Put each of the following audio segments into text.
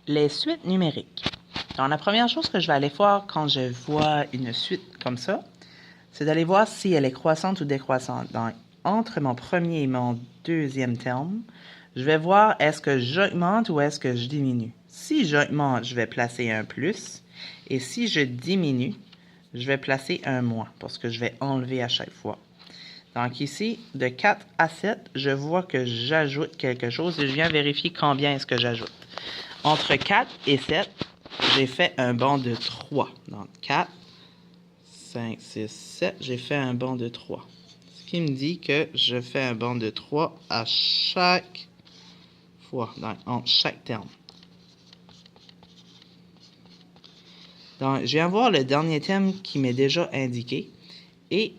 Les suites numériques. Donc, la première chose que je vais aller voir quand je vois une suite comme ça, c'est d'aller voir si elle est croissante ou décroissante. Donc, entre mon premier et mon deuxième terme, je vais voir est-ce que j'augmente ou est-ce que je diminue. Si j'augmente, je vais placer un plus. Et si je diminue, je vais placer un moins parce que je vais enlever à chaque fois. Donc ici, de 4 à 7, je vois que j'ajoute quelque chose et je viens vérifier combien est-ce que j'ajoute. Entre 4 et 7, j'ai fait un bond de 3. Donc 4, 5, 6, 7, j'ai fait un bond de 3. Ce qui me dit que je fais un bond de 3 à chaque fois, donc entre chaque terme. Donc, je viens voir le dernier terme qui m'est déjà indiqué. Et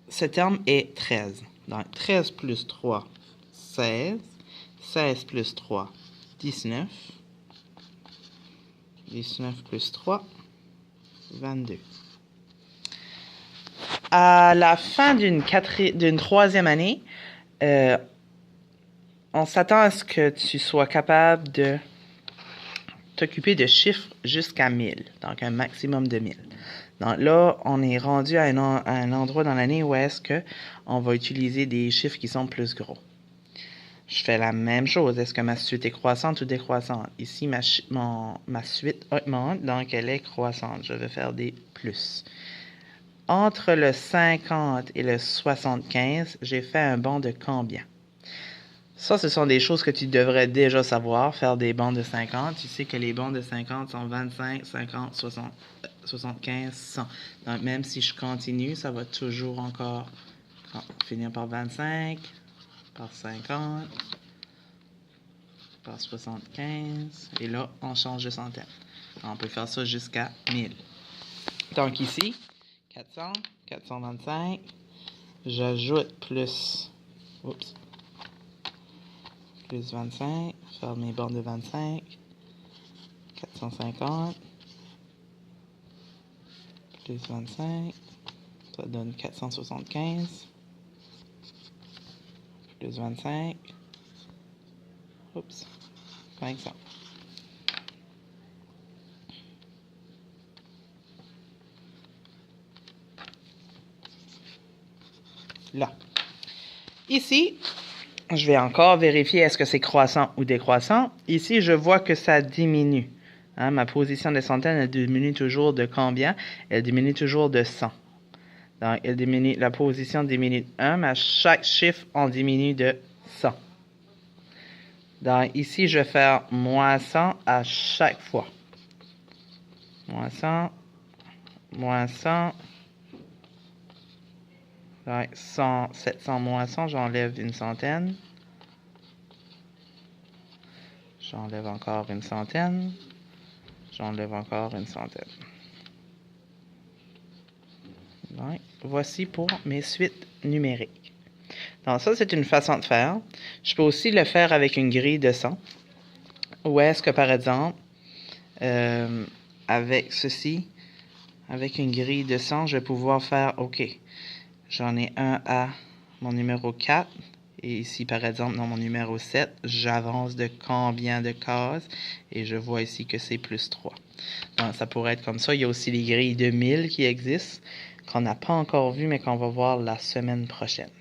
ce terme est 13. Donc, 13 plus 3, 16. 16 plus 3, 19. 19 plus 3, 22. À la fin d'une troisième année, on s'attend à ce que tu sois capable de t'occuper de chiffres jusqu'à 1000, donc un maximum de 1000. Donc là, on est rendu à un endroit dans l'année où est-ce qu'on va utiliser des chiffres qui sont plus gros. Je fais la même chose. Est-ce que ma suite est croissante ou décroissante? Ici, ma suite augmente, donc elle est croissante. Je vais faire des plus. Entre le 50 et le 75, j'ai fait un bond de combien? Ça, ce sont des choses que tu devrais déjà savoir, faire des bonds de 50. Tu sais que les bonds de 50 sont 25, 50, 60, 75, 100. Donc, même si je continue, ça va toujours encore finir par 25, par 50, par 75. Et là, on change de centaine. On peut faire ça jusqu'à 1000. Donc ici, 400, 425. J'ajoute plus... Oups. Plus 25, faire mes bornes de 25, 450, plus 25, ça donne 475, plus 25, oups, 500. Là. Ici, je vais encore vérifier est-ce que c'est croissant ou décroissant. Ici, je vois que ça diminue. Hein, ma position de centaine, elle diminue toujours de combien? Elle diminue toujours de 100. Donc, la position diminue de 1, mais à chaque chiffre, on diminue de 100. Donc, ici, je vais faire moins 100 à chaque fois. Moins 100, moins 100. Donc, 100, 700 moins 100, j'enlève une centaine. J'enlève encore une centaine. J'enlève encore une centaine. Donc, voici pour mes suites numériques. Donc, ça, c'est une façon de faire. Je peux aussi le faire avec une grille de 100. Ou est-ce que, par exemple, avec ceci, avec une grille de 100, je vais pouvoir faire, OK, j'en ai un à mon numéro 4. Et ici, par exemple, dans mon numéro 7, j'avance de combien de cases? Et je vois ici que c'est plus 3. Donc, ça pourrait être comme ça. Il y a aussi les grilles de 1000 qui existent, qu'on n'a pas encore vues, mais qu'on va voir la semaine prochaine.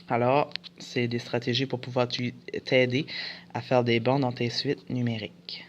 Alors, c'est des stratégies pour pouvoir t'aider à faire des bonds dans tes suites numériques.